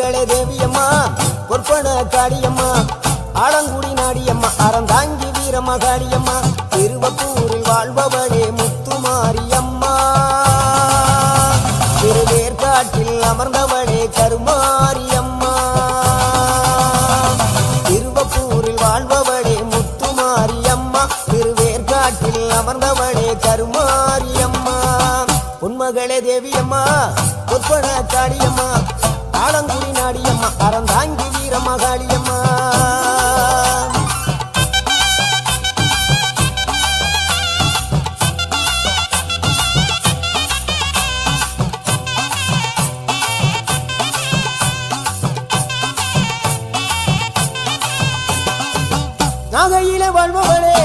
தேவியம்மா பொற்பன காடியம்மா ஆலங்குடி நாடியம்மா அறந்தாங்கி வீரம்மா காடியம்மா திருவப்பூரில் வாழ்பவளே முத்துமாரியம்மா திருவேற்காட்டில் அமர்ந்தவளே கருமாரியம்மா திருவப்பூரில் வாழ்பவளே முத்துமாரியம்மா திருவேற்காட்டில் அமர்ந்தவளே கருமாரியம்மா உன்மகளே தேவியம்மா பொற்பன காடியம்மா ஆலங்குடி நாடியம்மா அறந்தாங்கி வீரம்மா காளியம்மா நாகையிலே வாழ்பவளே